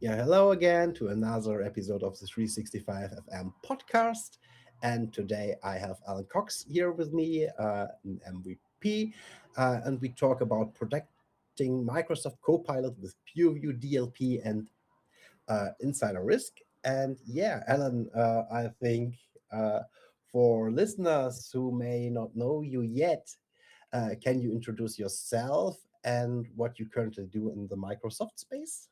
Yeah, hello again to another episode of the 365 FM podcast. And today I have Alan Cox here with me, an MVP, and we talk about protecting Microsoft Copilot with Purview DLP and Insider Risk. And yeah, Alan, I think for listeners who may not know you yet, can you introduce yourself and what you currently do in the Microsoft space?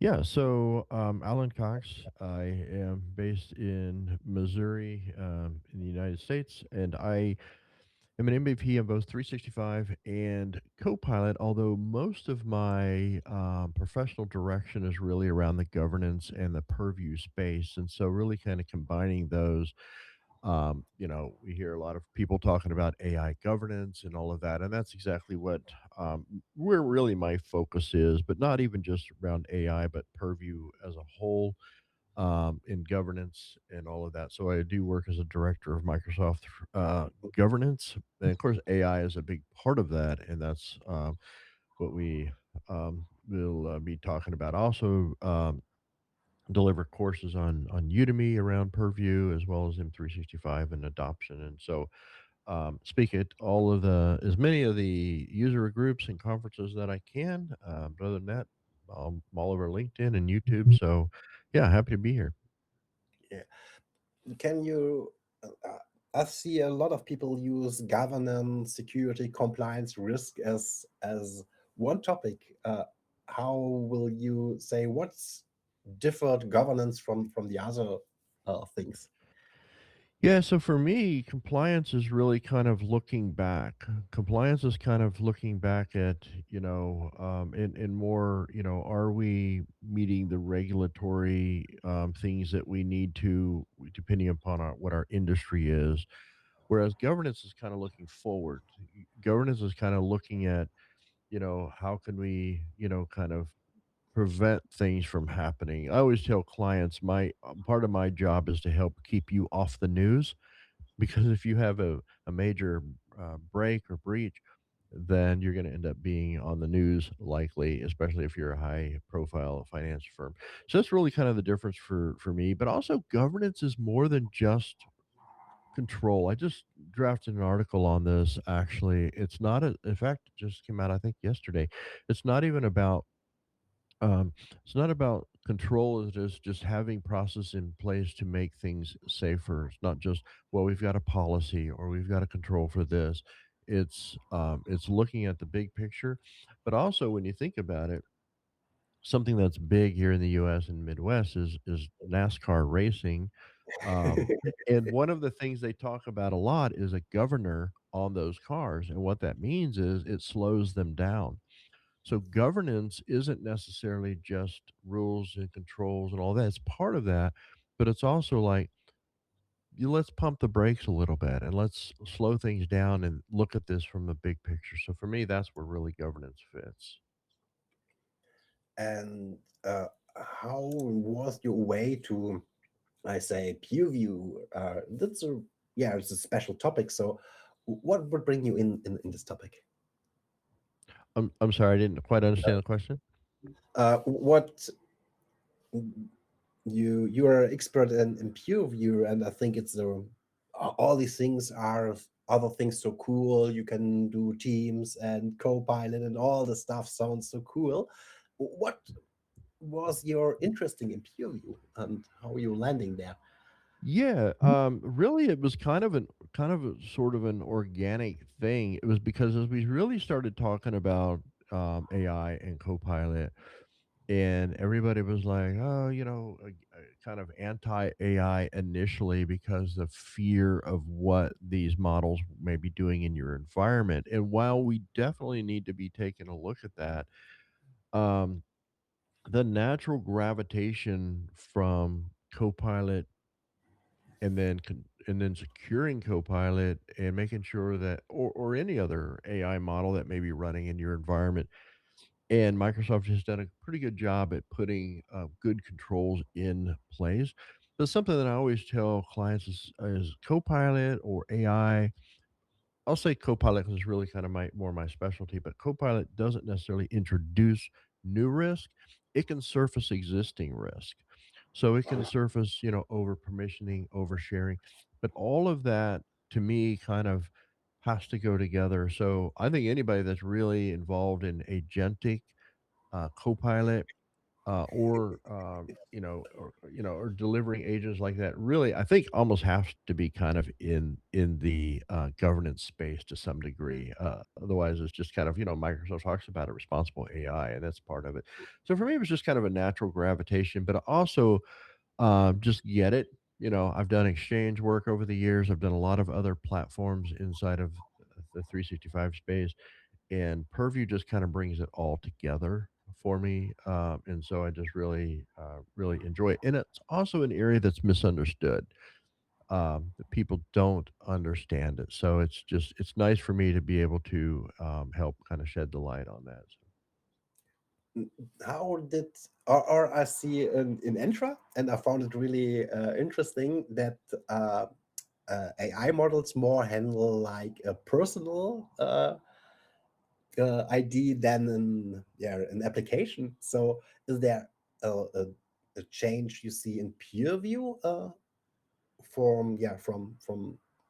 Alan Cox. I am based in Missouri, in the United States, and I am an MVP on both 365 and Copilot. Although most of my professional direction is really around the governance and the purview space, and so really kind of combining those. We hear a lot of people talking about AI governance and all of that, and that's exactly what where really my focus is, but not even just around AI, but purview as a whole in governance and all of that. So I do work as a director of Microsoft governance, and of course AI is a big part of that, and that's what we will be talking about. Also, deliver courses on Udemy around Purview as well as M365 and adoption. And so speak at all of the as many of the user groups and conferences that I can. But other than that, I'm all over LinkedIn and YouTube. So yeah, happy to be here. Yeah. Can you? I see a lot of people use governance, security, compliance, risk as one topic. How will you say what's different governance from the other things? Yeah, so for me, compliance is really kind of looking back. Compliance is kind of looking back at, in more, are we meeting the regulatory things that we need to, depending upon what our industry is? Whereas governance is kind of looking forward. Governance is kind of looking at, how can we, kind of prevent things from happening. I always tell clients my part of my job is to help keep you off the news because if you have a major break or breach, then you're going to end up being on the news likely, especially if you're a high profile finance firm. So that's really kind of the difference for me. But also governance is more than just control. I just drafted an article on this actually. It's not in fact it just came out I think yesterday. It's not even about it's not about control. It is just having process in place to make things safer. It's not just, well, we've got a policy or we've got a control for this. It's looking at the big picture, but also when you think about it, something that's big here in the U.S. and Midwest is NASCAR racing. And one of the things they talk about a lot is a governor on those cars, and what that means is it slows them down. So governance isn't necessarily just rules and controls and all that. It's part of that, but it's also like let's pump the brakes a little bit and let's slow things down and look at this from the big picture. So for me, that's where really governance fits. And how was your way to, I say, peer view? That's a yeah, it's a special topic. So, what would bring you in this topic? I'm sorry, I didn't quite understand the question. What you are an expert in peer view, and I think it's the all these things are other things so cool. You can do Teams and Copilot, and all the stuff sounds so cool. What was your interesting in peer view, and how are you landing there? Yeah, really, it was kind of a sort of an organic thing. It was because as we really started talking about AI and Copilot, and everybody was like, "Oh, kind of anti AI initially because of fear of what these models may be doing in your environment." And while we definitely need to be taking a look at that, um, the natural gravitation from Copilot and then securing Copilot and making sure that or any other AI model that may be running in your environment. And Microsoft has done a pretty good job at putting good controls in place. But something that I always tell clients is Copilot or AI. I'll say Copilot because it's really kind of my more my specialty, but Copilot doesn't necessarily introduce new risk. it can surface existing risk. So it can surface, over permissioning, oversharing, but all of that to me kind of has to go together. So I think anybody that's really involved in agentic Copilot, or delivering agents like that, really, I think almost has to be kind of in the governance space to some degree. Otherwise, it's just kind of, Microsoft talks about a responsible AI, and that's part of it. So for me, it was just kind of a natural gravitation, but also just get it. I've done exchange work over the years. I've done a lot of other platforms inside of the 365 space, and Purview just kind of brings it all together for me. And so I just really, really enjoy it. And it's also an area that's misunderstood. That people don't understand it. So it's nice for me to be able to help kind of shed the light on that. So. How did or I see in Entra, and I found it really interesting that AI models more handle like a personal ID than an application. So is there a change you see in Purview from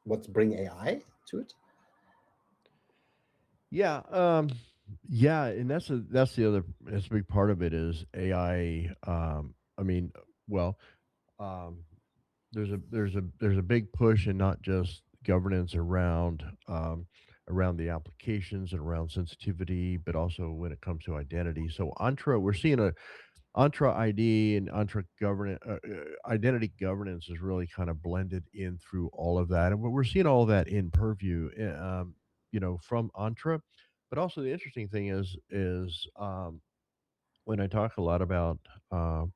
what's bring AI to it? Yeah, yeah, and that's a big part of it is AI. I mean, well, um, there's a big push and not just governance around the applications and around sensitivity, but also when it comes to identity. So we're seeing a Entra ID and Entra identity governance is really kind of blended in through all of that, and we're seeing all of that in Purview, from Entra. But also the interesting thing is when I talk a lot about when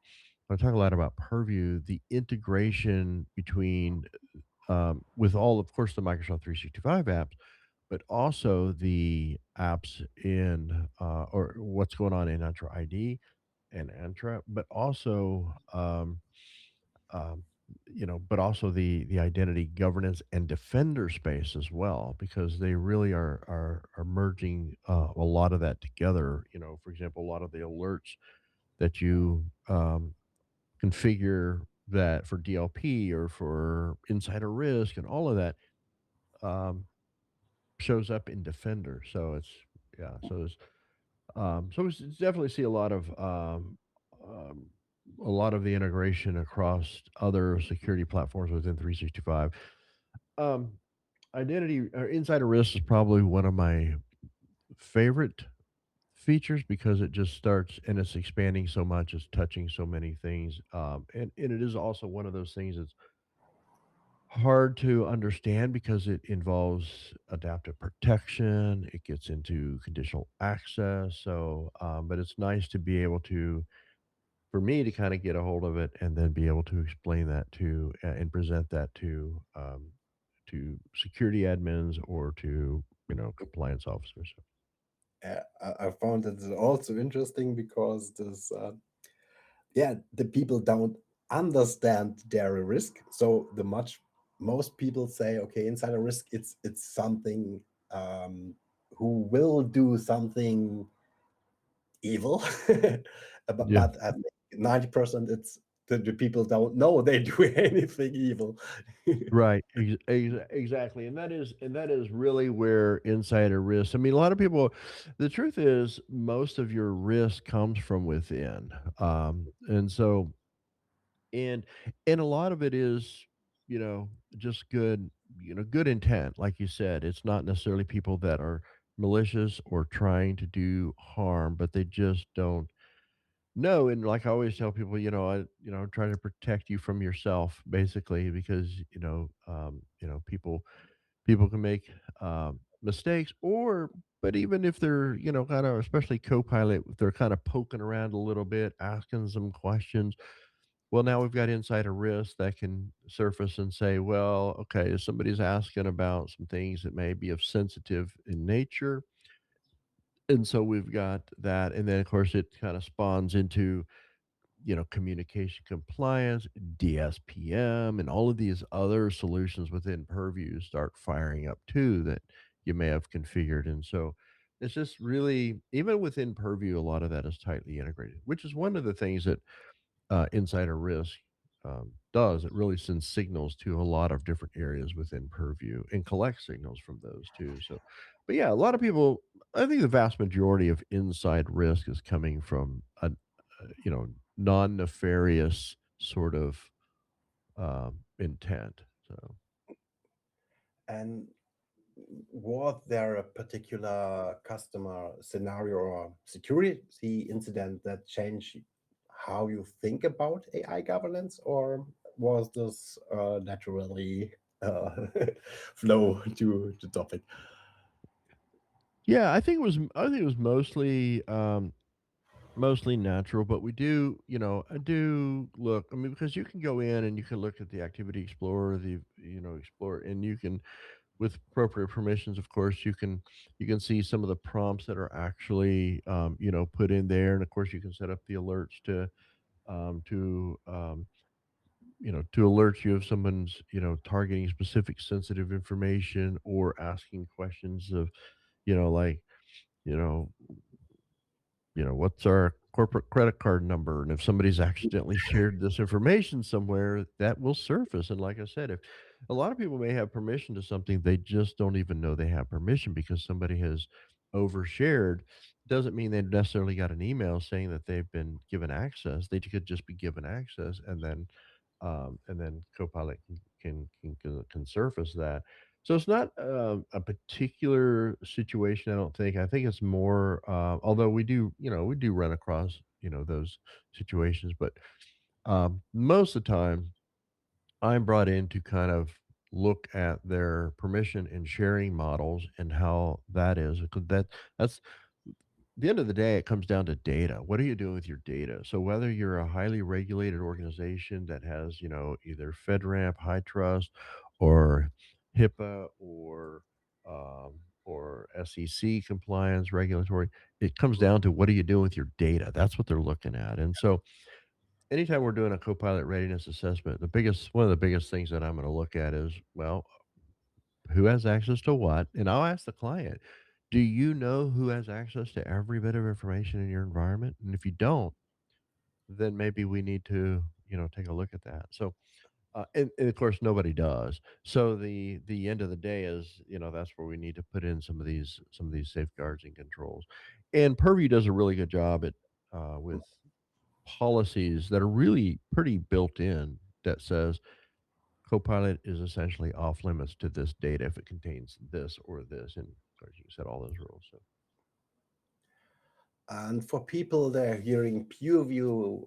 I talk a lot about Purview, the integration between with all, of course, the Microsoft 365 apps, but also the apps in or what's going on in Entra ID and Entra, but also but also the identity governance and defender space as well, because they really are merging a lot of that together. For example, a lot of the alerts that you configure that for DLP or for insider risk and all of that um, shows up in Defender. So it's yeah. So it's definitely see um, a lot of the integration across other security platforms within 365. Um, Identity or insider risk is probably one of my favorite features because it just starts and it's expanding so much, it's touching so many things, and it is also one of those things that's hard to understand because it involves adaptive protection. It gets into conditional access. So, but it's nice to be able to, for me, to kind of get a hold of it and then be able to explain that to and present that to security admins or to compliance officers. I found it also interesting because the people don't understand their risk. So most people say, okay, insider risk, it's something who will do something evil, Yeah. but I think 90% it's the people don't know they do anything evil. Right, exactly, and that is really where insider risk. I mean, a lot of people. The truth is, most of your risk comes from within, and so and and a lot of it is, just good intent, like you said. It's not necessarily people that are malicious or trying to do harm, but they just don't know. And like I always tell people, I'm trying to protect you from yourself, basically, because people can make mistakes, but even if they're kind of, especially Copilot, if they're kind of poking around a little bit, asking some questions. Well, now we've got insider risk that can surface and say, well, okay, if somebody's asking about some things that may be of sensitive in nature. And so we've got that. And then, of course, it kind of spawns into, communication compliance, DSPM, and all of these other solutions within Purview start firing up too that you may have configured. And so It's just really, even within Purview, a lot of that is tightly integrated, which is one of the things that Insider Risk does. It really sends signals to a lot of different areas within Purview and collects signals from those too. So, but yeah, a lot of people, I think the vast majority of inside risk is coming from a, non nefarious sort of intent. So, And was there a particular customer scenario or security incident that changed how you think about AI governance, or was this naturally uh, flow to the topic? yeah, I think it was mostly natural, but we do, I do look. I mean, because you can go in and you can look at the Activity Explorer, the Explorer, and you can, with appropriate permissions, of course, you can see some of the prompts that are actually, put in there, and of course, you can set up the alerts to alert you if someone's targeting specific sensitive information or asking questions of, like, you know what's our corporate credit card number? And if somebody's accidentally shared this information somewhere, that will surface. And like I said, if a lot of people may have permission to something, they just don't even know they have permission because somebody has overshared. Doesn't mean they necessarily got an email saying that they've been given access. They could just be given access, and then Copilot can surface that. So it's not a particular situation. I don't think. I think it's more. Although we do run across those situations, but most of the time I'm brought in to kind of look at their permission and sharing models and how that is, because that's the end of the day, it comes down to data. What are you doing with your data? So whether you're a highly regulated organization that has, either FedRAMP, High Trust, or HIPAA, or SEC compliance regulatory, it comes down to what are you doing with your data? That's what they're looking at. And so anytime we're doing a Copilot readiness assessment, the biggest one of the biggest things that I'm going to look at is, well, who has access to what? And I'll ask the client, do you know who has access to every bit of information in your environment? And if you don't, then maybe we need to, take a look at that. So, and of course, nobody does. So the end of the day is, that's where we need to put in some of these safeguards and controls. And Purview does a really good job at with policies that are really pretty built in that says Copilot is essentially off limits to this data if it contains this or this, and of course you can set all those rules. So And for people that are hearing Purview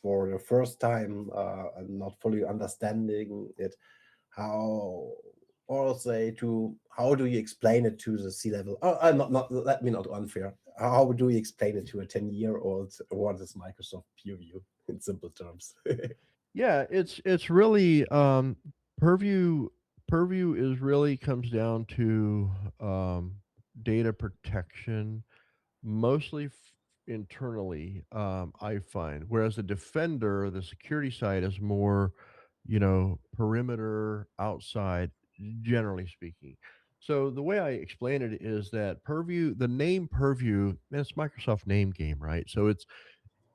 for the first time and not fully understanding it, how or say to how do you explain it to the C level? Oh, not let me not unfair. How do you explain it to a 10-year-old? What is Microsoft Purview in simple terms? yeah, it's really purview. Purview is really comes down to data protection, mostly internally. I find, whereas the defender, the security side, is more, perimeter, outside, generally speaking. So the way I explain it is that Purview, the name Purview, and it's Microsoft name game, right? So it's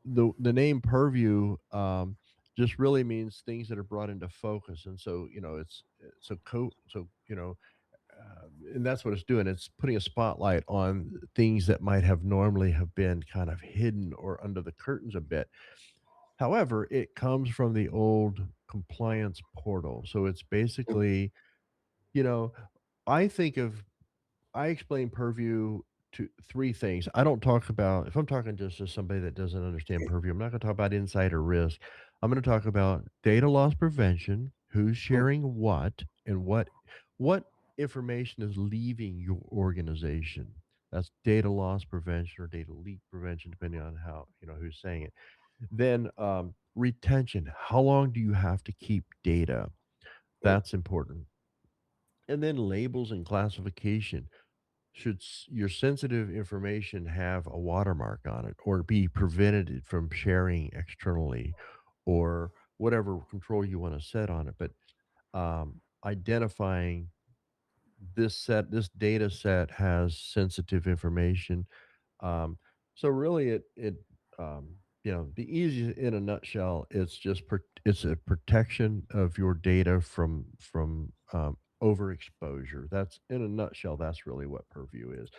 the name Purview just really means things that are brought into focus, and so it's so so and that's what it's doing. It's putting a spotlight on things that might have normally have been kind of hidden or under the curtains a bit. However, it comes from the old compliance portal, so it's basically, you know, I think of I explain Purview to three things. I don't talk about, if I'm talking just to somebody that doesn't understand Purview, I'm not going to talk about insider risk. I'm going to talk about data loss prevention, who's sharing what, and what information is leaving your organization. That's data loss prevention or data leak prevention, depending on how, who's saying it. Then retention. How long do you have to keep data? That's important. And then labels and classification. Should your sensitive information have a watermark on it or be prevented from sharing externally or whatever control you want to set on it? But identifying this data set has sensitive information. Um, so really, the easiest in a nutshell, it's a protection of your data from overexposure. That's in a nutshell. That's really what Purview is.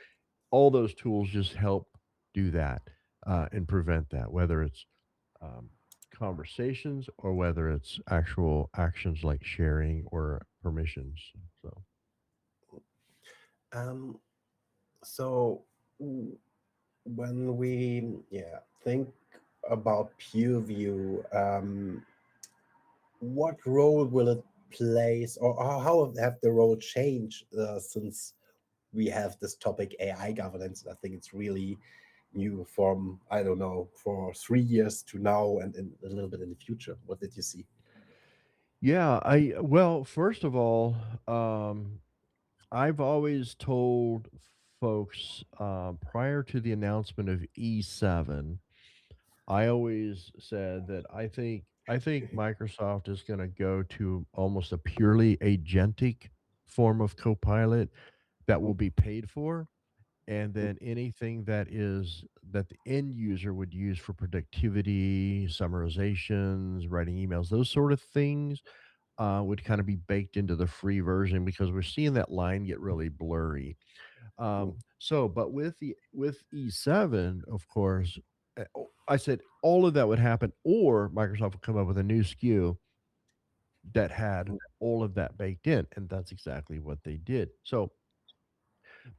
All those tools just help do that and prevent that, whether it's um, conversations or whether it's actual actions like sharing or permissions. So. Um, so w- when we think about Purview, what role will it plays, or how have the role changed since we have this topic AI governance? I think it's really new from, I don't know, for 3 years to now, and a little bit in the future. What did you see? Yeah, well, first of all, I've always told folks prior to the announcement of E7, I always said that I think Microsoft is going to go to almost a purely agentic form of Copilot that will be paid for, and then anything that the end user would use for productivity, summarizations, writing emails, those sort of things would kind of be baked into the free version because we're seeing that line get really blurry. But with E7, of course, I said all of that would happen, or Microsoft would come up with a new SKU that had all of that baked in, and that's exactly what they did. So,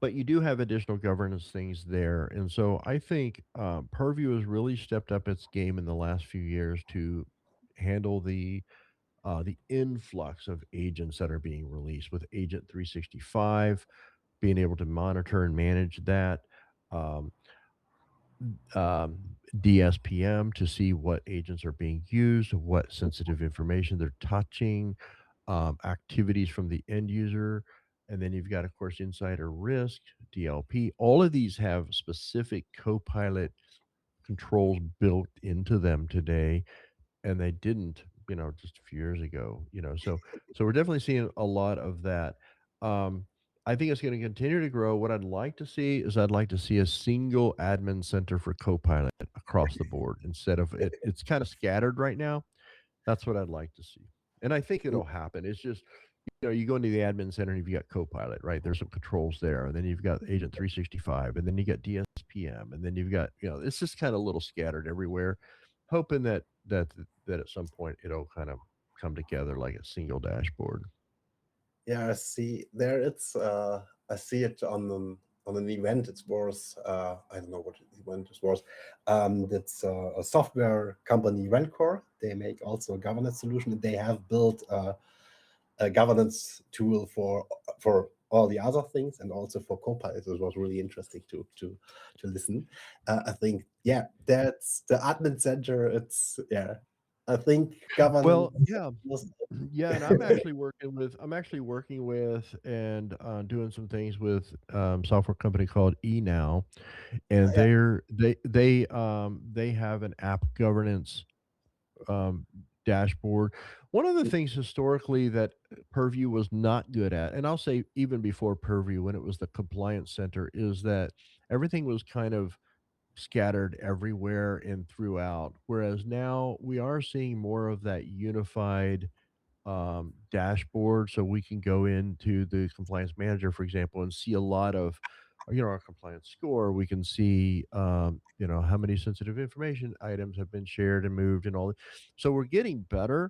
but you do have additional governance things there, and so I think Purview has really stepped up its game in the last few years to handle the influx of agents that are being released with Agent 365, being able to monitor and manage that. Um, DSPM to see what agents are being used, what sensitive information they're touching, activities from the end user. And then you've got, of course, insider risk, DLP. All of these have specific Copilot controls built into them today, and they didn't, just a few years ago, so we're definitely seeing a lot of that. um I think it's going to continue to grow. What I'd like to see is I'd like to see a single admin center for Copilot across the board instead of it's kind of scattered right now. That's what I'd like to see, and I think it'll happen. It's just, you go into the admin center and you've got Copilot, right? There's some controls there, and then you've got Agent 365, and then you got DSPM, and then you've got, it's just kind of a little scattered everywhere, hoping that at some point it'll kind of come together like a single dashboard. Yeah, I see. There, it's I see it on an event. It was I don't know what event it was. That's a software company, Rencore. They make also a governance solution, and they have built a governance tool for all the other things, and also for Copilot. It was really interesting to listen. I think, yeah, that's the admin center. It's, yeah, I think governance Well, yeah. was. Yeah, and I'm actually working with and doing some things with software company called eNow, and Yeah. they have an app governance um, dashboard. One of the things historically that Purview was not good at, and I'll say even before Purview, when it was the compliance center, is that everything was kind of scattered everywhere and throughout. Whereas now we are seeing more of that unified dashboard, so we can go into the compliance manager, for example, and see a lot of, our compliance score. We can see, how many sensitive information items have been shared and moved and all that. So we're getting better,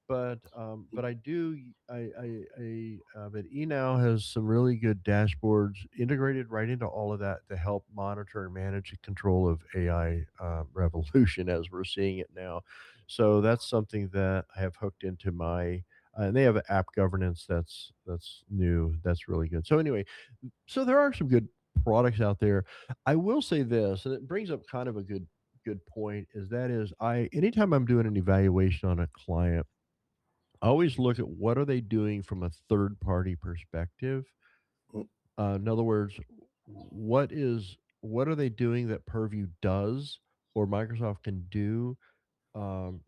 but but eNow has some really good dashboards integrated right into all of that to help monitor and manage the control of AI revolution as we're seeing it now. So that's something that I have hooked into my and they have an app governance that's new. That's really good. So anyway, so there are some good products out there. I will say this, and it brings up kind of a good point. Is I anytime I'm doing an evaluation on a client, I always look at what are they doing from a third party perspective. In other words, what are they doing that Purview does or Microsoft can do,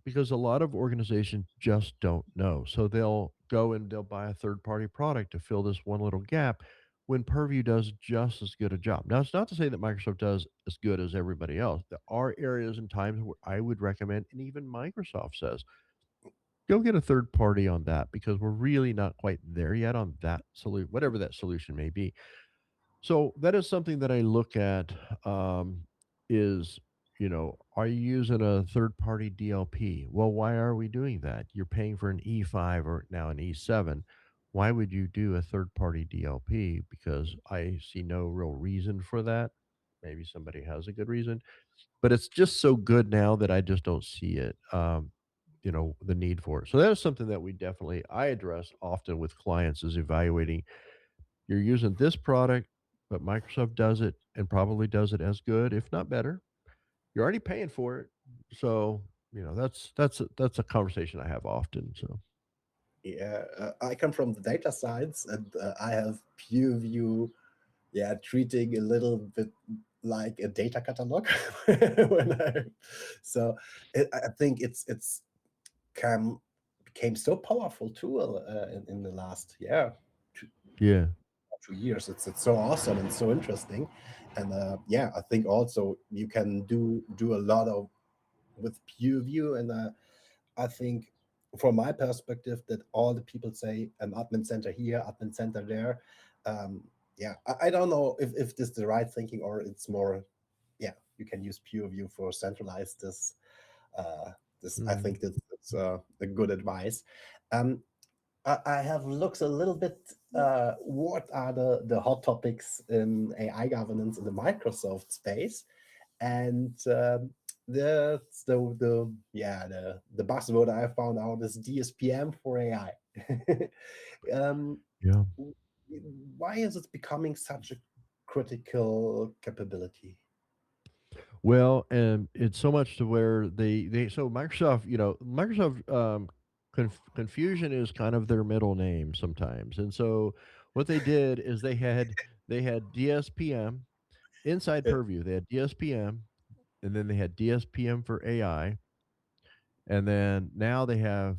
because a lot of organizations just don't know. So go and they'll buy a third party product to fill this one little gap when Purview does just as good a job. Now, it's not to say that Microsoft does as good as everybody else. There are areas and times where I would recommend, and even Microsoft says, go get a third party on that because we're really not quite there yet on that solution, whatever that solution may be. So that is something that I look at. Is are you using a third party DLP? Well, why are we doing that? You're paying for an E5 or now an E7. Why would you do a third party DLP? Because I see no real reason for that. Maybe somebody has a good reason, but it's just so good now that I just don't see it. The need for it. So that is something that we definitely I address often with clients is evaluating you're using this product, but Microsoft does it and probably does it as good, if not better. You're already paying for it. So, that's a conversation I have often. So, Yeah, I come from the data science, and I have Purview, yeah, treating a little bit like a data catalog. when I, so I think it's come became so powerful tool in the last, yeah, two, yeah. 2 years. It's so awesome and so interesting, and yeah, I think also you can do a lot of with Purview, and I think from my perspective that all the people say admin center here, admin center there. Um, yeah, I don't know if this is the right thinking or it's more, yeah, you can use Pureview for centralize this. This I Mhm. think that's a good advice. Um, I have looked a little bit. What are the hot topics in AI governance in the Microsoft space? And the yeah the buzzword I found out is DSPM for AI. um, Yeah. why is it becoming such a critical capability? Well, and it's so much to where they so Microsoft, Microsoft confusion is kind of their middle name sometimes. And so what they did is they had DSPM inside Uh, Purview. They had DSPM and then they had DSPM for AI. And then now they have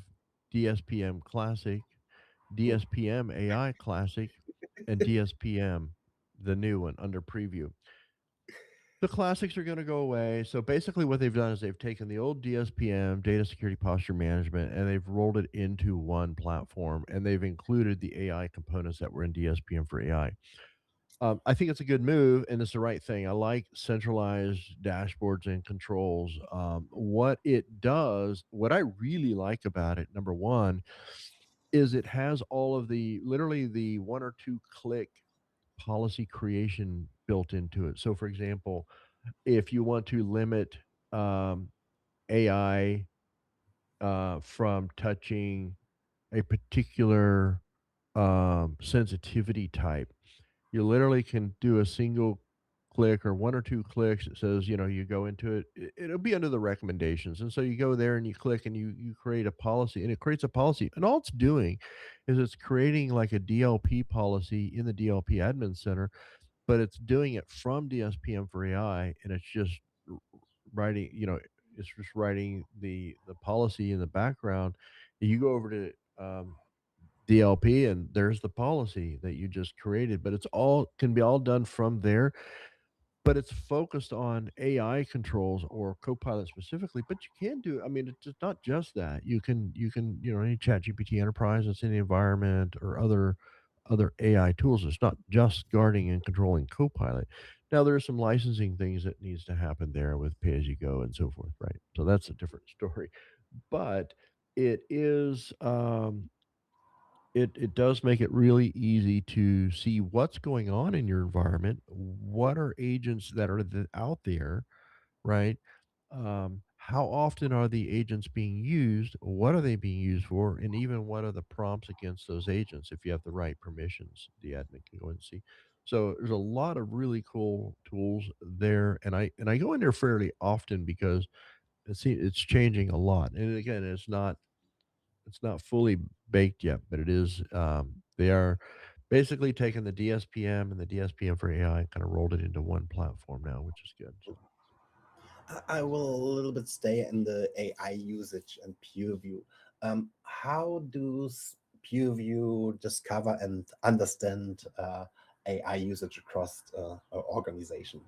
DSPM Classic, DSPM AI Classic, and DSPM, the new one under preview. The classics are going to go away. So basically, what they've done is they've taken the old DSPM, Data Security Posture Management, and they've rolled it into one platform, and they've included the AI components that were in DSPM for AI. I think it's a good move, and it's the right thing. I like centralized dashboards and controls. What it does, what I really like about it, number one, is it has all of the literally the one or two click policy creation built into it. So, for example, if you want to limit AI from touching a particular sensitivity type, you literally can do a single click or one or two clicks. It says, you go into it, it'll be under the recommendations. And so you go there and you click and you create a policy and it creates a policy. And all it's doing is it's creating like a DLP policy in the DLP admin center, but it's doing it from DSPM for AI and it's just writing, it's just writing the policy in the background. You go over to DLP and there's the policy that you just created, but it's all can be all done from there, but it's focused on AI controls or Copilot specifically. But you can do, I mean, it's not just that. You can, any Chat GPT Enterprise that's in the environment or other AI tools. It's not just guarding and controlling Copilot. Now there are some licensing things that needs to happen there with pay as you go and so forth, right? So that's a different story. But it is it does make it really easy to see what's going on in your environment. What are agents that are out there, right? How often are the agents being used? What are they being used for? And even what are the prompts against those agents? If you have the right permissions, the admin can go in and see. So there's a lot of really cool tools there, and I go in there fairly often because it's changing a lot. And again, it's not fully baked yet, but it is. They are basically taking the DSPM and the DSPM for AI and kind of rolled it into one platform now, which is good. So I will a little bit stay in the AI usage and peer view. How do Purview discover and understand AI usage across our organization?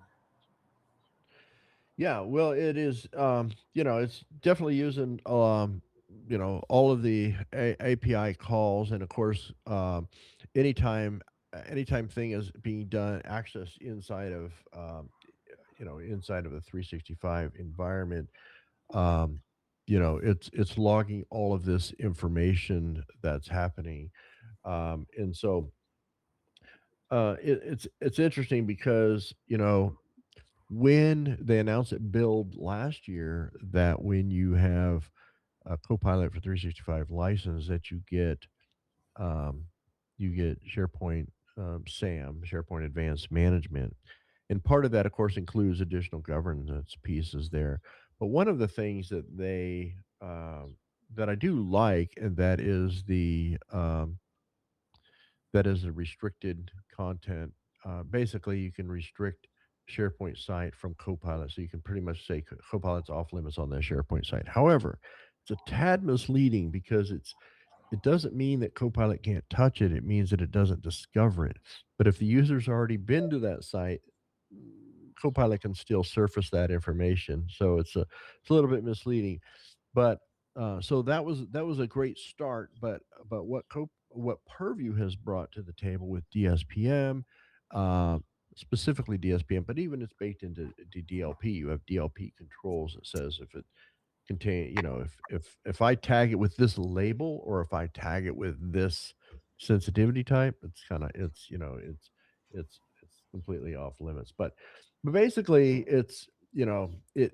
Yeah, well, it is, it's definitely using, all of the API calls, and of course, anytime, anytime thing is being done, access inside of, inside of a 365 environment, um, it's logging all of this information that's happening, and so, it's interesting because when they announced at Build last year that when you have a Copilot for 365 license, that um, you get SharePoint SAM, SharePoint Advanced Management, and part of that, of course, includes additional governance pieces there. But one of the things that that I do like, and that is a restricted content. Basically, you can restrict SharePoint site from Copilot, so you can pretty much say Copilot's off limits on that SharePoint site. However, it's a tad misleading because it doesn't mean that Copilot can't touch it. It means that it doesn't discover it. But if the user's already been to that site, Copilot can still surface that information. So it's a little bit misleading. But so that was a great start. But what Purview has brought to the table with DSPM, uh, specifically DSPM, but even it's baked into DLP. You have DLP controls that says if it contain if I tag it with this label, or if I tag it with this sensitivity type, it's completely off limits. But basically it's it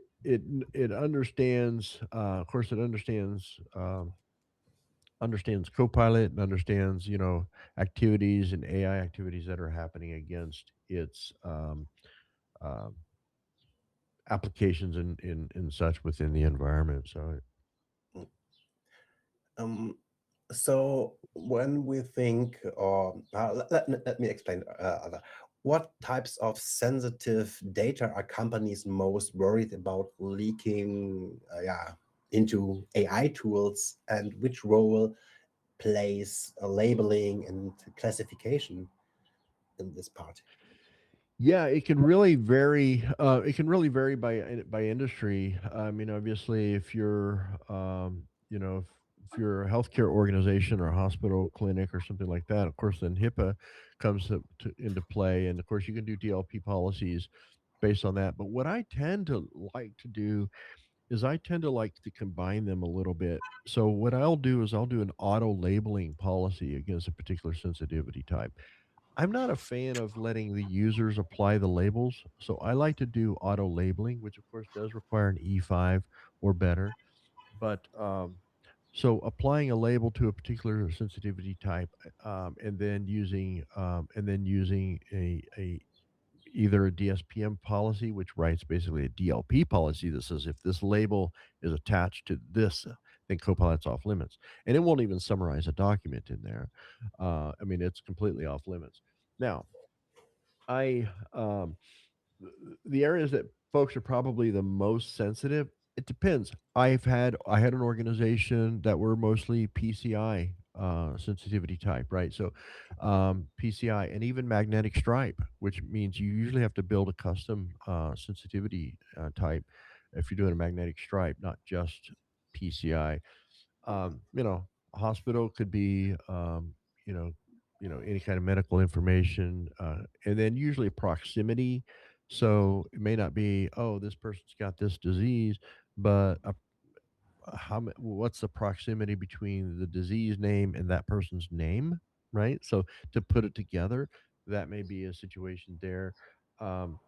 understands, of course it understands Copilot, and understands activities and AI activities that are happening against its um, applications and such within the environment. So Um, so when we think, or let me explain, what types of sensitive data are companies most worried about leaking, yeah, into AI tools, and which role plays labeling and classification in this part? yeah, it can really vary. It can really vary by industry. I mean, obviously, if you're, if you're a healthcare organization or a hospital clinic or something like that, of course, then HIPAA comes into play, and of course, you can do DLP policies based on that. But what I tend to like to do is I tend to like to combine them a little bit. So what I'll do is I'll do an auto labeling policy against a particular sensitivity type. I'm not a fan of letting the users apply the labels, so I like to do auto labeling, which of course does require an E5 or better. But so applying a label to a particular sensitivity type, and then using a either a DSPM policy, which writes basically a DLP policy that says if this label is attached to this, then Copilot's off limits. And it won't even summarize a document in there. I mean, it's completely off limits. Now, I the areas that folks are probably the most sensitive, it depends. I had an organization that were mostly PCI sensitivity type, right? So PCI and even magnetic stripe, which means you usually have to build a custom sensitivity type if you're doing a magnetic stripe, not just PCI. A hospital could be, you know, any kind of medical information, and then usually proximity. So it may not be, oh, this person's got this disease, but what's the proximity between the disease name and that person's name, right? So to put it together, that may be a situation there. Um,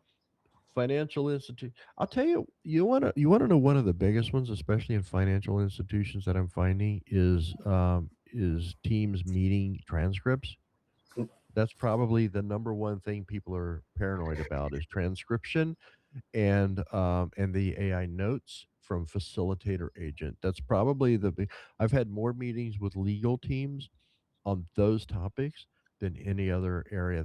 Financial institute. I'll tell you, you wanna know one of the biggest ones, especially in financial institutions that I'm finding is Teams meeting transcripts. That's probably the number one thing people are paranoid about is transcription and the AI notes from facilitator agent. That's probably the big. I've had more meetings with legal teams on those topics than any other area.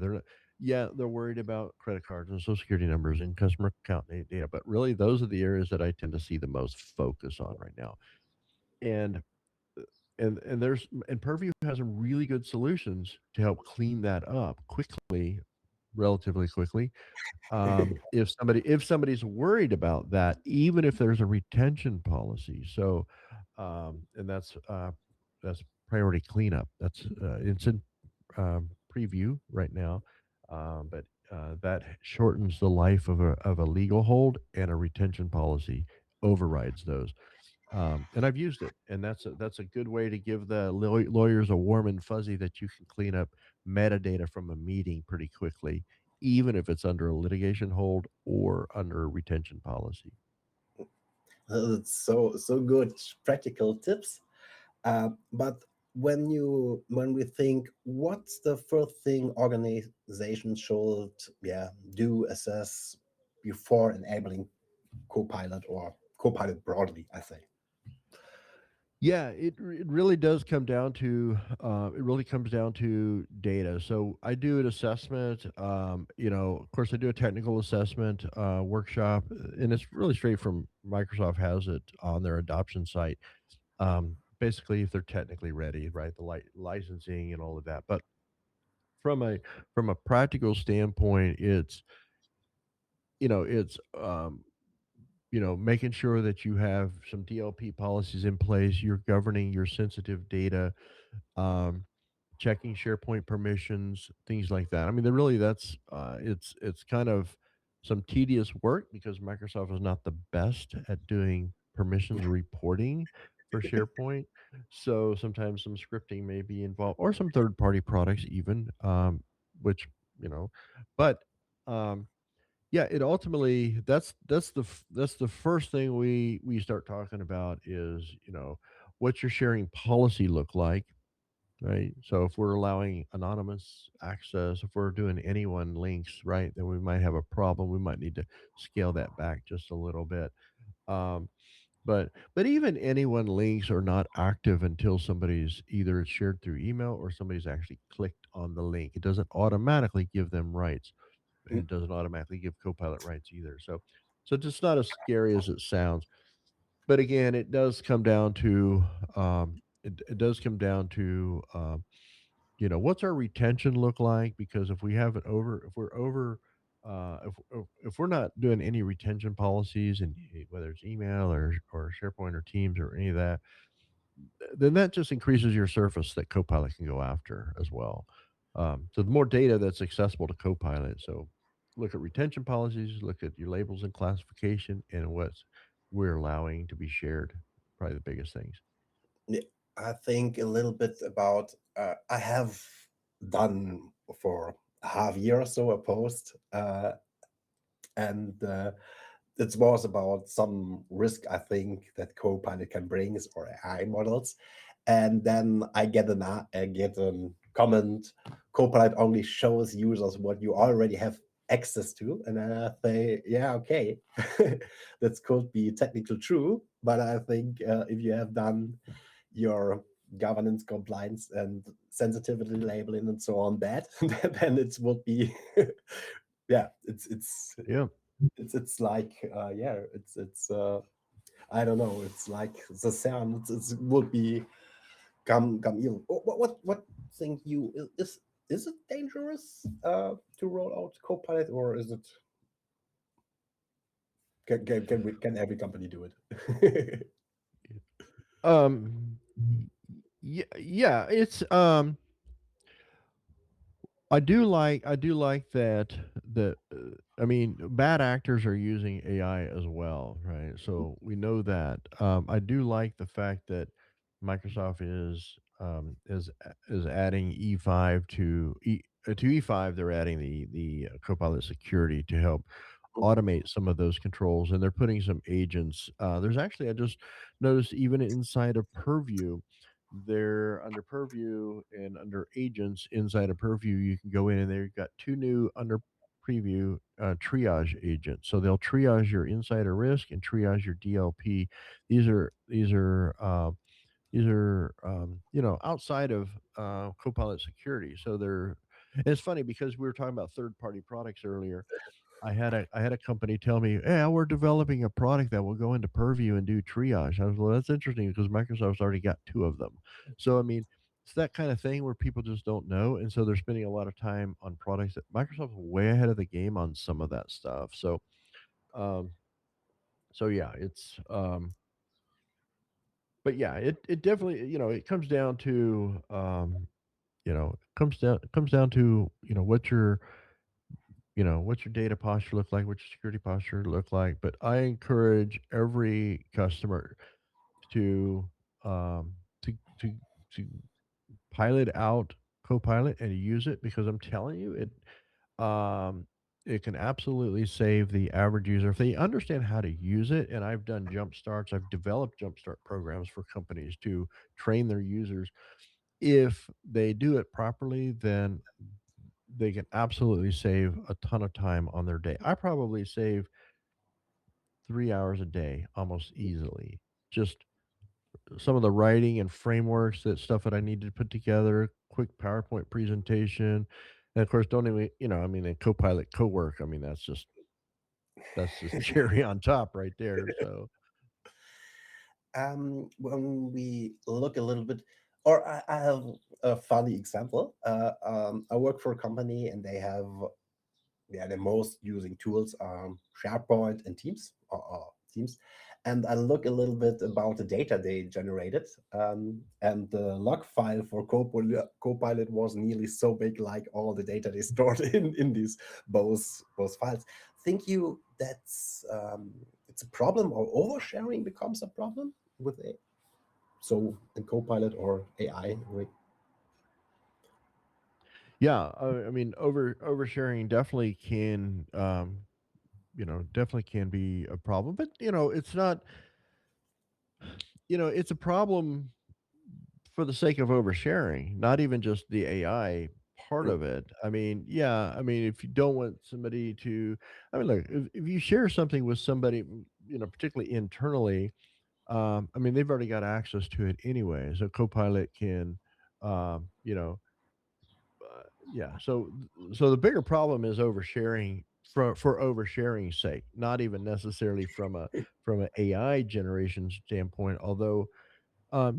Yeah, they're worried about credit cards and social security numbers and customer account data, but really those are the areas that I tend to see the most focus on right now. And and Purview has some really good solutions to help clean that up quickly, relatively quickly. If somebody's worried about that, even if there's a retention policy. So, and that's priority cleanup. That's it's in preview right now, but that shortens the life of a legal hold, and a retention policy overrides those. And I've used it, and that's a good way to give the lawyers a warm and fuzzy that you can clean up metadata from a meeting pretty quickly, even if it's under a litigation hold or under a retention policy. It's so good practical tips. But when we think, what's the first thing organizations should, yeah, do assess before enabling Copilot, or Copilot broadly, I say. Yeah, it really does come down to it really comes down to data. So I do an assessment. Of course, I do a technical assessment workshop, and it's really straight from Microsoft has it on their adoption site. Basically, if they're technically ready, right, the licensing and all of that. But from a practical standpoint, it's making sure that you have some DLP policies in place. You're governing your sensitive data, um, checking SharePoint permissions, things like that. I mean, it's kind of some tedious work because Microsoft is not the best at doing permissions reporting for SharePoint. So sometimes some scripting may be involved, or some third-party products even, which you know, but um, yeah, it ultimately that's the first thing we start talking about is, what's your sharing policy look like, right? So if we're allowing anonymous access, if we're doing anyone links, right, then we might have a problem. We might need to scale that back just a little bit. Um, but even anyone links are not active until somebody's either it's shared through email or somebody's actually clicked on the link. It doesn't automatically give them rights, and it doesn't automatically give Copilot rights either. So it's just not as scary as it sounds. But again, it does come down to it does come down to what's our retention look like? Because if we have it over, if we're over, if we're not doing any retention policies, and whether it's email or SharePoint or Teams or any of that, then that just increases your surface that Copilot can go after as well. So the more data that's accessible to Copilot. So look at retention policies, look at your labels and classification, and what we're allowing to be shared. Probably the biggest things. Yeah, I think a little bit about, I have done for a half year or so a post, and it was about some risk I think that Copilot can bring, or AI models. And then I get a comment: Copilot only shows users what you already have access to. And then I say, yeah, okay, that could be technically true, but I think if you have done your governance, compliance, and sensitivity labeling and so on, that then it would be yeah, Yeah. it's like, yeah, it's I don't know, it's like the sound, it would be come ill. What think you, is it dangerous to roll out Copilot, or is it, can every company do it? Um. Yeah. Yeah. It's I do like that I mean, bad actors are using AI as well, right? So we know that. I do like the fact that Microsoft is adding E5 to E5. They're adding the Copilot security to help automate some of those controls, and they're putting some agents. There's actually, I just noticed, even inside of Purview, there under Purview and under agents inside of Purview, you can go in and there you've got two new under preview triage agents. So they'll triage your insider risk and triage your DLP. These are outside of Copilot security. So they're and it's funny because we were talking about third party products earlier. I had a company tell me, "Yeah, we're developing a product that will go into Purview and do triage." I was, "Well, that's interesting because Microsoft's already got 2 of them." So, I mean, it's that kind of thing where people just don't know, and so they're spending a lot of time on products that Microsoft's way ahead of the game on some of that stuff. Um, so yeah, but yeah, it definitely, it comes down to, it comes down to, what's your data posture look like, what's your security posture look like. But I encourage every customer to um to to to pilot out Copilot and use it, because I'm telling you, it can absolutely save the average user if they understand how to use it. And I've done jump starts. I've developed jump start programs for companies to train their users. If they do it properly, then they can absolutely save a ton of time on their day. I probably save 3 hours a day almost easily. Just some of the writing and frameworks, that stuff that I need to put together, quick PowerPoint presentation. And of course, don't even, I mean, in Copilot co-work, I mean, that's just cherry on top right there. So, When we look a little bit, or I have a funny example. I work for a company and they have, yeah, the most using tools are SharePoint and Teams, or Teams. And I look a little bit about the data they generated, and the log file for Copilot was nearly so big, like all the data they stored in these both files. Think you that's it's a problem, or oversharing becomes a problem with it? So in Copilot or AI, like, yeah, I mean, oversharing definitely can be a problem, but it's not, it's a problem for the sake of oversharing, not even just the AI part mm, of it. I mean, yeah, I mean, if you don't want somebody to, I mean, look, if you share something with somebody, particularly internally, I mean, they've already got access to it anyway. So Copilot can, you know, yeah. So the bigger problem is oversharing for oversharing's sake, not even necessarily from an AI generation standpoint. Although,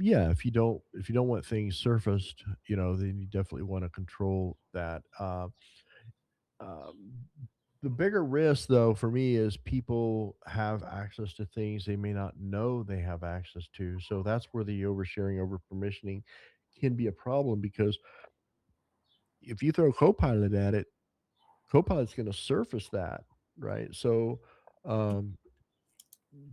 yeah, if you don't want things surfaced, then you definitely want to control that. Um, the bigger risk, though, for me is people have access to things they may not know they have access to. So that's where the oversharing, over permissioning can be a problem, because if you throw Copilot at it, Copilot's going to surface that, right? Um,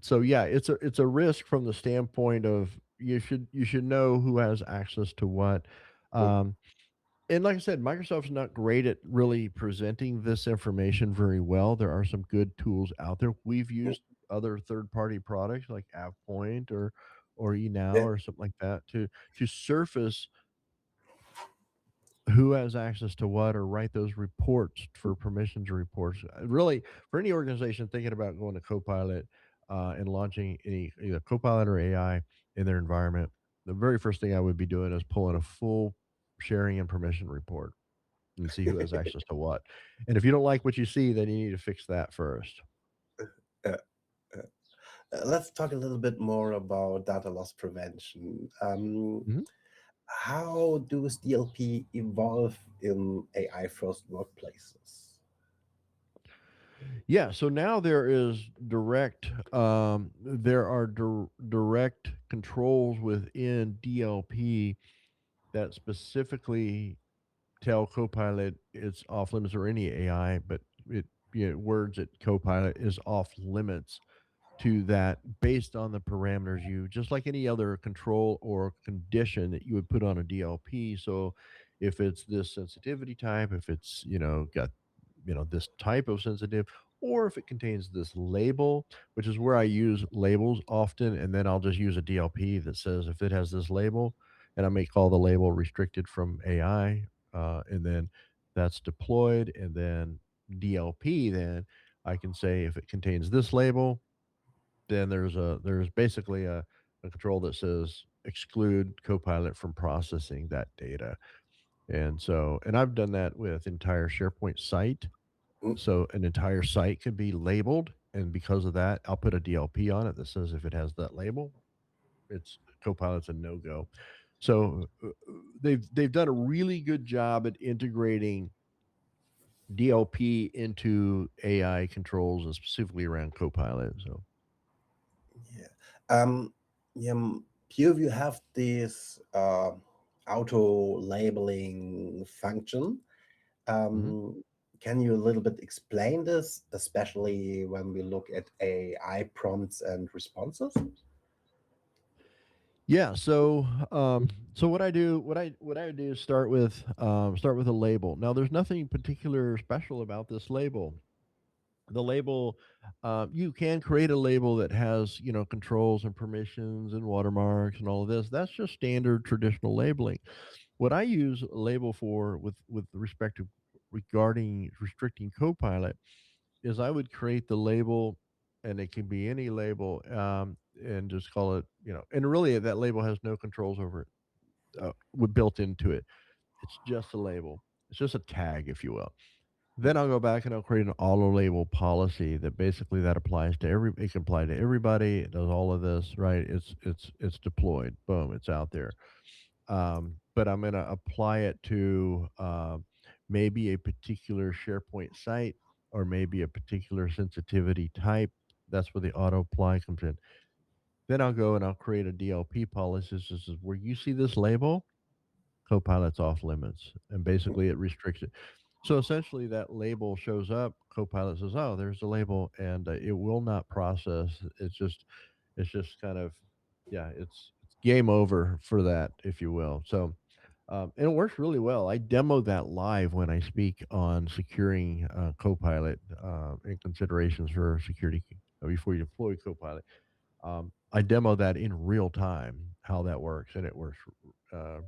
so yeah, it's a risk from the standpoint of you should know who has access to what. mm, Um, and like I said, Microsoft's not great at really presenting this information very well. There are some good tools out there. We've mm, used other third-party products like AvePoint or eNow yeah, or something like that to surface who has access to what, or write those reports for permissions reports. Really, for any organization thinking about going to Copilot and launching any either Copilot or AI in their environment, the very first thing I would be doing is pulling a full sharing and permission report and see who has access to what. And if you don't like what you see, then you need to fix that first. uh, uh, let's talk a little bit more about data loss prevention. Mhm. How does DLP evolve in AI first workplaces? Yeah, so now there are direct controls within DLP that specifically tell Copilot it's off limits, or any AI, but words that Copilot is off limits to that based on the parameters, you just like any other control or condition that you would put on a DLP. So if it's this sensitivity type, if it's got this type of sensitive, or if it contains this label, which is where I use labels often, and then I'll just use a DLP that says if it has this label, and I may call the label restricted from AI, and then that's deployed, and then DLP, then I can say if it contains this label, then there's basically a control that says exclude Copilot from processing that data. And I've done that with entire SharePoint site. Mm. So an entire site could be labeled, and because of that, I'll put a DLP on it that says if it has that label, it's Copilot's a no go. So they've done a really good job at integrating DLP into AI controls, and specifically around Copilot. So Yeah. Um, yeah, Purview have this auto labeling function. mhm. Um, can you a little bit explain this, especially when we look at AI prompts and responses? Yeah. So what I do is start with a label. Now, there's nothing particular special about this label. The label, you can create a label that has controls and permissions and watermarks and all of this. That's just standard traditional labeling. What I use a label for with respect to regarding restricting Copilot is I would create the label, and it can be any label, and just call it, and really that label has no controls over it, with built into it. It's just a label. It's just a tag, if you will. Then I'll go back and I'll create an auto label policy that basically that applies to every. It can apply to everybody. It does all of this, right? It's deployed. Boom, it's out there. But I'm going to apply it to maybe a particular SharePoint site, or maybe a particular sensitivity type. That's where the auto apply comes in. Then I'll go and I'll create a DLP policy. This is where you see this label, Copilot's off limits, and basically it restricts it. So essentially, that label shows up. Copilot says, "Oh, there's the label," and it will not process. It's just kind of, yeah, it's game over for that, if you will. So, and it works really well. I demo that live when I speak on securing Copilot, and considerations for security before you deploy Copilot. I demo that in real time how that works, and it works uh,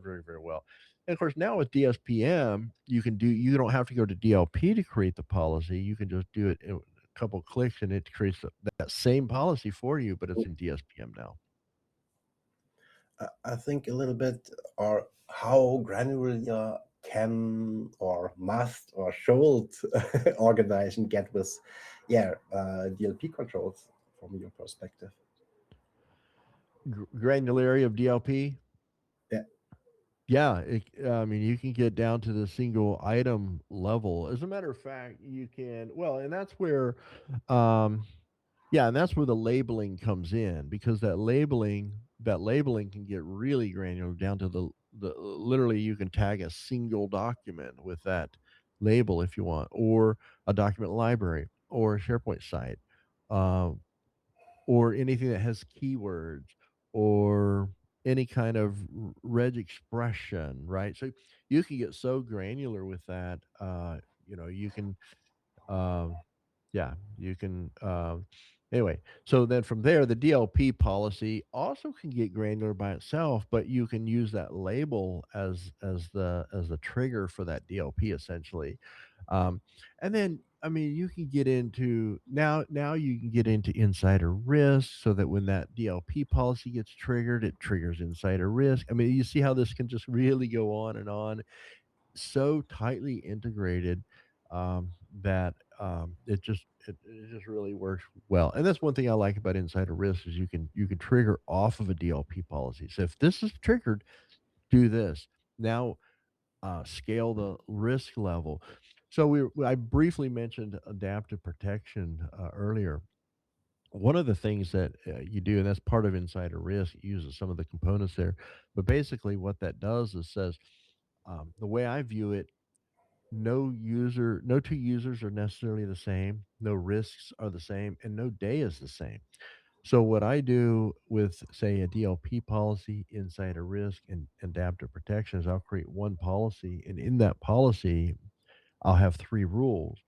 very, very well. And of course, now with DSPM, you don't have to go to DLP to create the policy. You can just do it in a couple clicks, and it creates that same policy for you, but it's in DSPM now. I think a little bit, or how granular can or must or should organization get with, yeah, DLP controls from your perspective? Granularity of DLP. Yeah. Yeah, I mean, you can get down to the single item level. As a matter of fact, you can. Well, and that's where, um, yeah, and that's where the labeling comes in, because that labeling can get really granular down to the literally you can tag a single document with that label if you want, or a document library, or a SharePoint site, um, or anything that has keywords, or any kind of reg expression, right? So you can get so granular with that. You can, um, yeah, you can. Anyway, so then from there, the DLP policy also can get granular by itself, but you can use that label as the trigger for that DLP essentially. And then, I mean, you can get into now you can get into insider risk, so that when that DLP policy gets triggered, it triggers insider risk. I mean, you see how this can just really go on and on, so tightly integrated, that it just really works well. And that's one thing I like about insider risk, is you can trigger off of a DLP policy. So if this is triggered, do this. Now, scale the risk level. So I briefly mentioned adaptive protection earlier. One of the things that you do, and that's part of insider risk, it uses some of the components there. But basically, what that does is says, the way I view it, no two users are necessarily the same, no risks are the same, and no day is the same. So what I do with, say, a DLP policy, insider risk, and adaptive protection, is I'll create one policy, and in that policy I'll have three rules.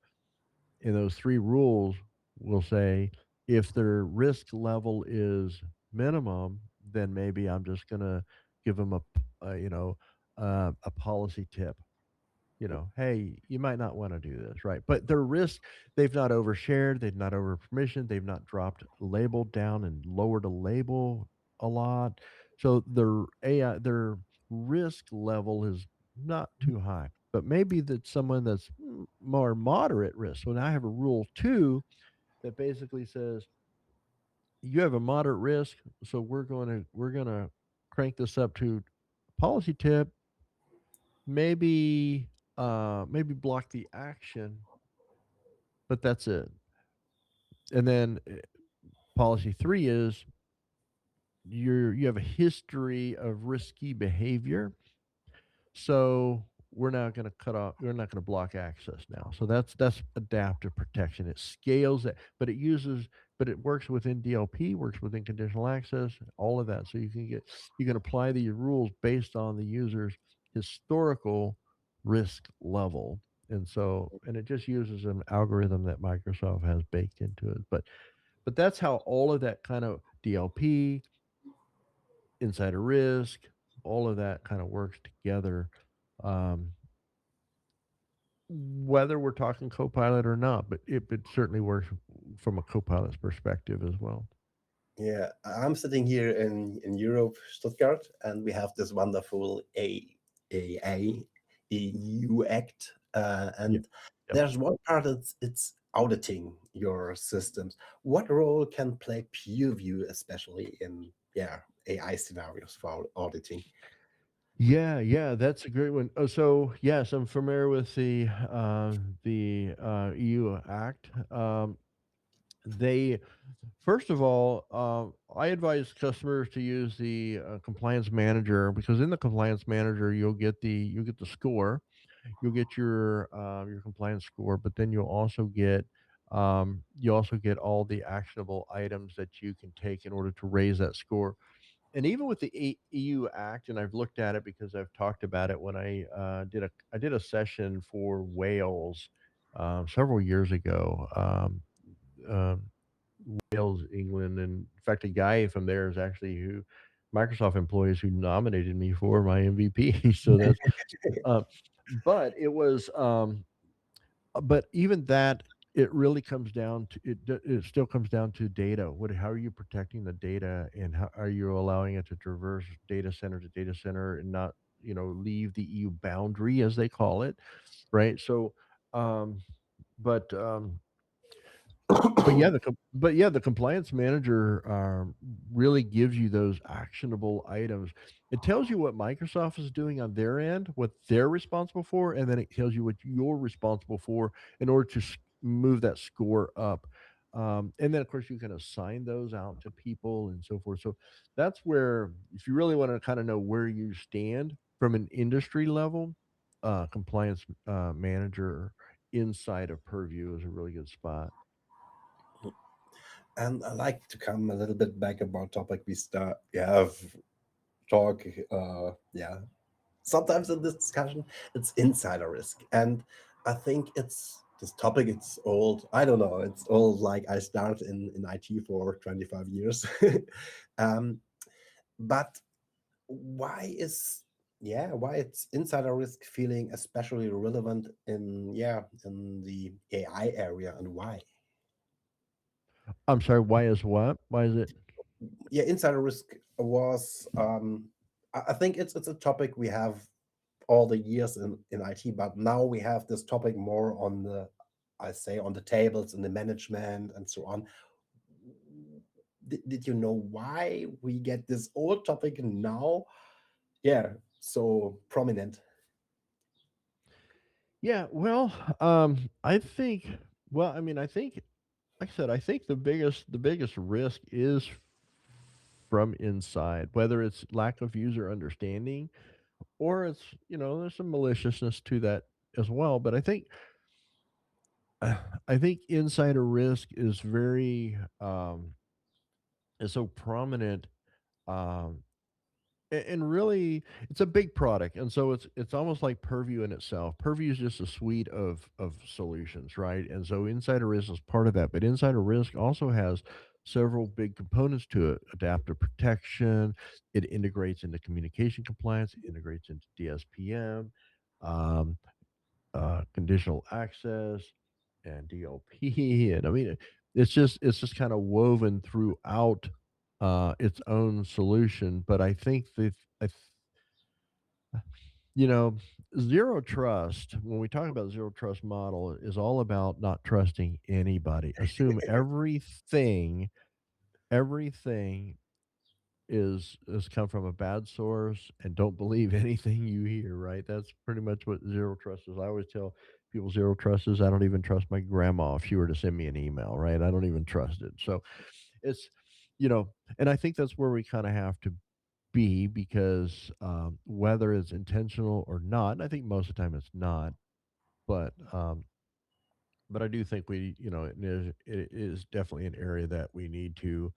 And those three rules will say, if their risk level is minimum, then maybe I'm just going to give them a policy tip. Hey, you might not want to do this, right? But their risk, they've not overshared, they've not over permissioned, they've not dropped label down and lowered a label a lot. So their risk level is not too high. but maybe that's someone that's more moderate risk. So now I have a rule two that basically says you have a moderate risk, so we're going to crank this up to policy tip, maybe block the action, but that's it. And then policy 3 is you have a history of risky behavior. So we're not going to cut off. We're not going to block access now. So that's adaptive protection. It scales it, but but it works within DLP, works within conditional access, all of that. So you can apply these rules based on the user's historical risk level. And it just uses an algorithm that Microsoft has baked into it. But that's how all of that kind of DLP, insider risk, all of that kind of works together. Um, whether we're talking Copilot or not, but it certainly works from a Copilot's perspective as well. Yeah, I'm sitting here in Europe, Stuttgart, and we have this wonderful AAA EU Act, Yeah. and Yep. there's one part it's auditing your systems. What role can play Purview, especially in AI scenarios for auditing? Yeah, yeah, that's a great one. Oh, so yes, I'm familiar with the EU Act. They First of all, I advise customers to use the compliance manager, because in the compliance manager you'll get the score, you'll get your compliance score, but then you also get all the actionable items that you can take in order to raise that score. And even with the EU Act, and I've looked at it because I've talked about it when I did a session for Wales several years ago. Um, Wales, England, and in fact, a guy from there is actually who Microsoft employees who nominated me for my MVP. So that's uh, but it was but even that, it really comes down to it still comes down to data. How are you protecting the data, and how are you allowing it to traverse data center to data center and not, leave the EU boundary as they call it, right? So um but but yeah, the compliance manager really gives you those actionable items. It tells you what Microsoft is doing on their end, what they're responsible for, and then it tells you what you're responsible for in order to move that score up. And then, of course, you can assign those out to people and so forth. So that's where, if you really want to kind of know where you stand from an industry level, compliance manager inside of Purview is a really good spot. And I like to come a little bit back about topic we have talk sometimes in this discussion it's insider risk, and I think it's this topic, it's old, I don't know, it's old, like I started in IT for 25 years. um, but why is why it's insider risk feeling especially relevant in the AI area, and why? I'm sorry, why is what? Why is it? Yeah, insider risk was I think it's a topic we have all the years in IT, but now we have this topic more on the, I say, on the tables in the management and so on. Did you know why we get this old topic now? Yeah, so prominent. Yeah, well, I think I mean, I think like I said, I think the biggest risk is from inside, whether it's lack of user understanding or it's, there's some maliciousness to that as well, but I think insider risk is so prominent. um and really, it's a big product, and so it's almost like Purview in itself. Purview is just a suite of solutions, right? And so Insider Risk is part of that, but Insider Risk also has several big components to it: adaptive protection. It integrates into communication compliance. It integrates into DSPM, um, conditional access, and DLP. And I mean, it's just kind of woven throughout its own solution. But I think that I, th- you know, zero trust, when we talk about zero trust model, is all about not trusting anybody. Assume everything is come from a bad source and don't believe anything you hear, right? That's pretty much what zero trust is. I always tell people zero trust is I don't even trust my grandma if she were to send me an email, right? I don't even trust it. So it's, you know, and I think that's where we kind of have to be because whether it's intentional or not, and I think most of the time it's not, but but I do think we, it is definitely an area that we need to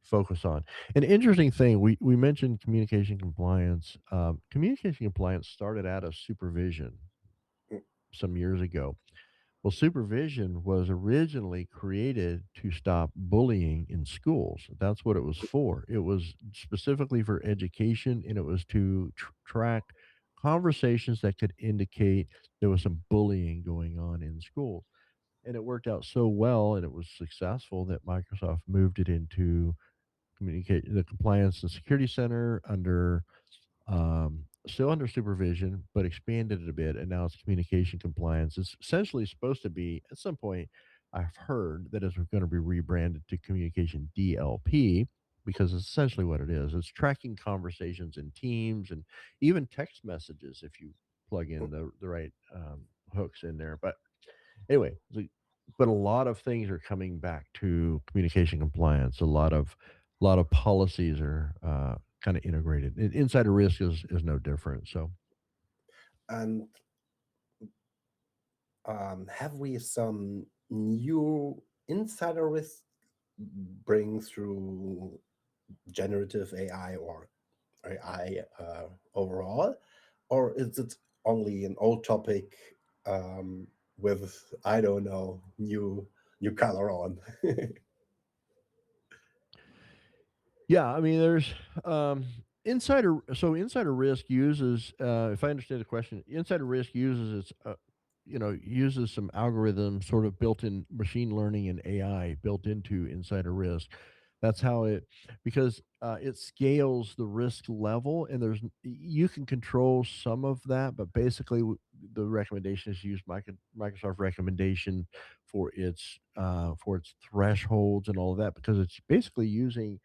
focus on. An interesting thing we mentioned communication compliance. Communication compliance started out as supervision some years ago. Well, supervision was originally created to stop bullying in schools. That's what it was for. It was specifically for education, and it was to track conversations that could indicate there was some bullying going on in schools. And it worked out so well and it was successful that Microsoft moved it into communicate the compliance and security center under still under supervision, but expanded it a bit, and now it's communication compliance. It's essentially supposed to be at some point. I've heard that it's going to be rebranded to communication DLP because it's essentially what it is. It's tracking conversations in Teams and even text messages if you plug in the right hooks in there. But anyway, but a lot of things are coming back to communication compliance. A lot of policies are kind of integrated. Insider risk is no different. So And have we some new insider risk bring through generative AI or AI overall, or is it only an old topic with, I don't know, new color on? yeah, I mean, there's insider. So insider risk uses, if I understand the question, insider risk uses uses some algorithms sort of built in machine learning and AI built into insider risk. That's how it because it scales the risk level, and you can control some of that, but basically the recommendation is use Microsoft recommendation for its thresholds and all of that because it's basically using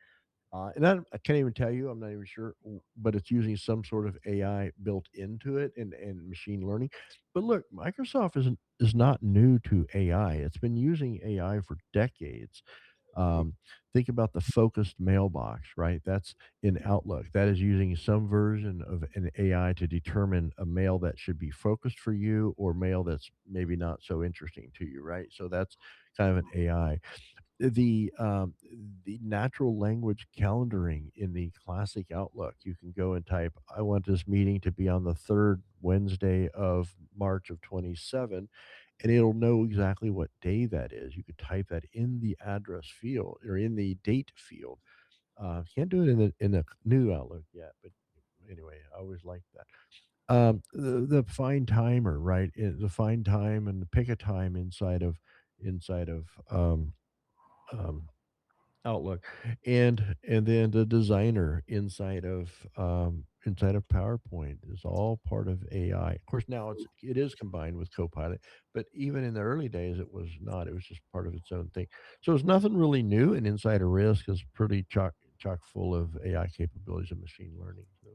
and I can't even tell you. I'm not even sure, but it's using some sort of AI built into it and machine learning. But look, Microsoft is not new to AI. It's been using AI for decades. Um, think about the focused mailbox, right? That's in Outlook. That is using some version of an AI to determine a mail that should be focused for you or mail that's maybe not so interesting to you, right? So that's kind of an AI the natural language calendaring in the classic Outlook. You can go and type, "I want this meeting to be on the third Wednesday of March of 27," and it'll know exactly what day that is. You could type that in the address field or in the date field. Can't do it in the new Outlook yet, but anyway, I always like that. The find timer, right? The find time and the pick a time inside of um, Outlook, and then the designer inside of PowerPoint is all part of AI. Of course, now it is combined with Copilot, but even in the early days, it was not. It was just part of its own thing. So it's nothing really new, and Insider Risk is pretty chock full of AI capabilities and machine learning. So.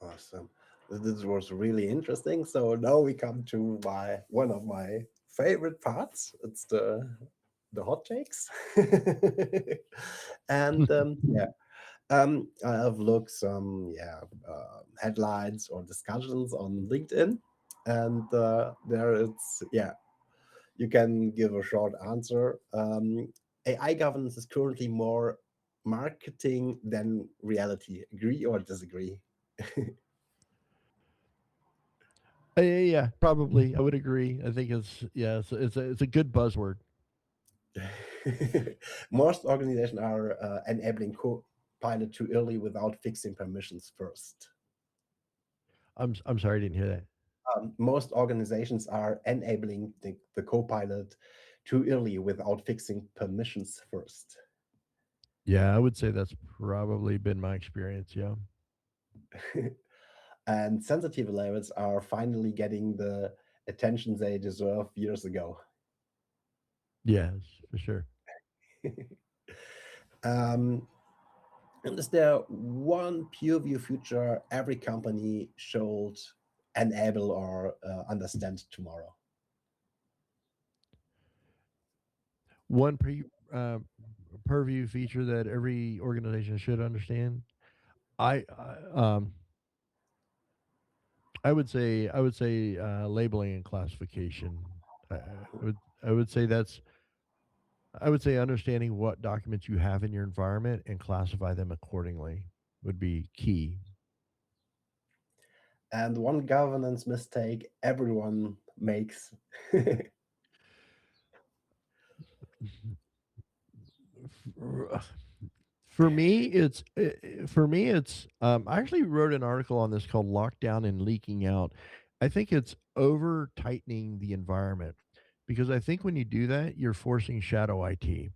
Awesome. This was really interesting. So now we come to my one of my favorite parts. It's the hot takes. And yeah, I have looked some headlines or discussions on LinkedIn, and there it's you can give a short answer. AI governance is currently more marketing than reality. Agree or disagree? Yeah, yeah, probably. I would agree. I think it's a good buzzword. Most organizations are enabling Copilot too early without fixing permissions first. I'm sorry, I didn't hear that. Most organizations are enabling the Copilot too early without fixing permissions first. Yeah, I would say that's probably been my experience. Yeah. and sensitive labels are finally getting the attention they deserve years ago. Yes, for sure. um, and is there one Purview feature every company should enable or understand tomorrow? One purview feature that every organization should understand. I I would say labeling and classification. I would I would say that's I would say understanding what documents you have in your environment and classify them accordingly would be key. And one governance mistake everyone makes. For me, I actually wrote an article on this called "Lockdown and Leaking Out." I think it's over tightening the environment because I think when you do that, you're forcing shadow IT.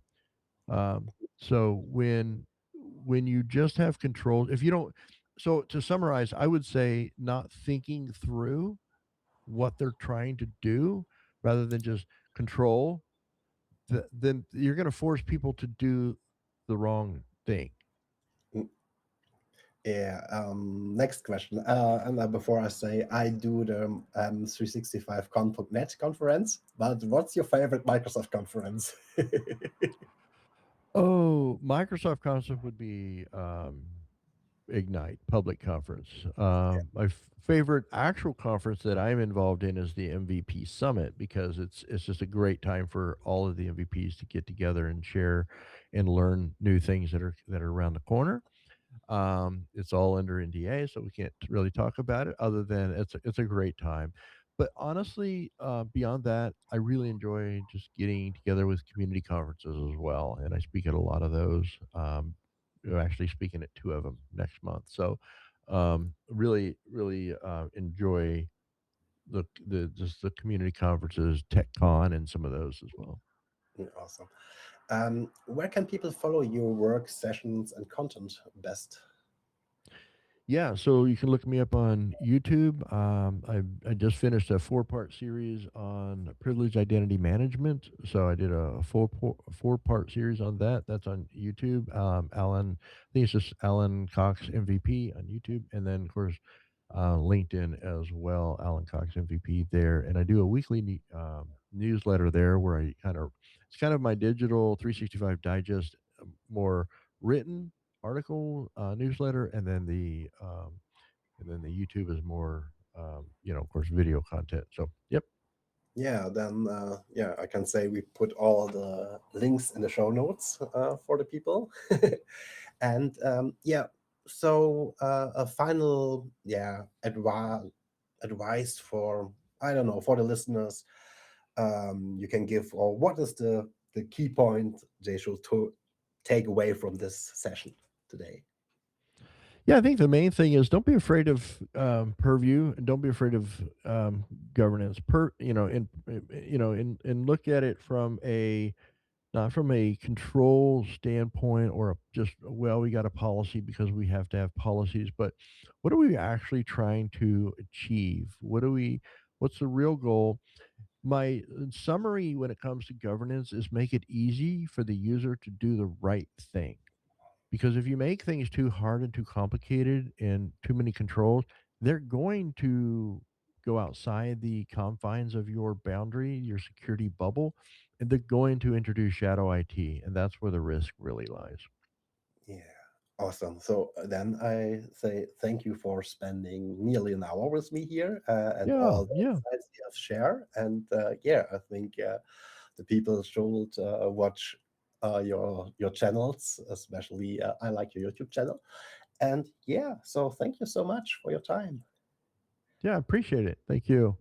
So when you just have controls, if you don't, so to summarize, I would say not thinking through what they're trying to do rather than just control, then you're going to force people to do the wrong thing. Yeah. Next question. And before I say, I do the 365 Net conference, but what's your favorite Microsoft conference? Oh, Microsoft concept would be Ignite public conference. My favorite actual conference that I'm involved in is the MVP Summit because it's just a great time for all of the MVPs to get together and share and learn new things that are around the corner. It's all under NDA, so we can't really talk about it. Other than it's a great time. But honestly, beyond that, I really enjoy just getting together with community conferences as well, and I speak at a lot of those. I'm actually speaking at two of them next month. So, really enjoy the just the community conferences, TechCon, and some of those as well. Awesome. Where can people follow your work, sessions, and content best? Yeah, so you can look me up on YouTube. I just finished a four-part series on privileged identity management. So I did a four-part series on that. That's on YouTube. I think it's just Alan Cox MVP on YouTube, and then of course LinkedIn as well. Alan Cox MVP there, and I do a weekly newsletter there where it's kind of my digital 365 digest, more written article newsletter, and then the YouTube is more of course video content. So yep. Yeah, then yeah, I can say we put all the links in the show notes for the people. And yeah, so a final advice for, I don't know, for the listeners, you can give, or what is the key point they should take away from this session today? Yeah, I think the main thing is don't be afraid of purview, and don't be afraid of governance. And look at it from a not from a control standpoint or just, well, we got a policy because we have to have policies, but what are we actually trying to achieve? What's the real goal? My summary when it comes to governance is make it easy for the user to do the right thing. Because if you make things too hard and too complicated and too many controls, they're going to go outside the confines of your boundary, your security bubble, and they're going to introduce shadow IT. And that's where the risk really lies. Yeah, awesome. So then I say thank you for spending nearly an hour with me here and Yeah, all the yeah. insights you have shared. And yeah, I think the people should watch your channels, especially I like your YouTube channel. And yeah, so thank you so much for your time. Yeah, appreciate it. Thank you.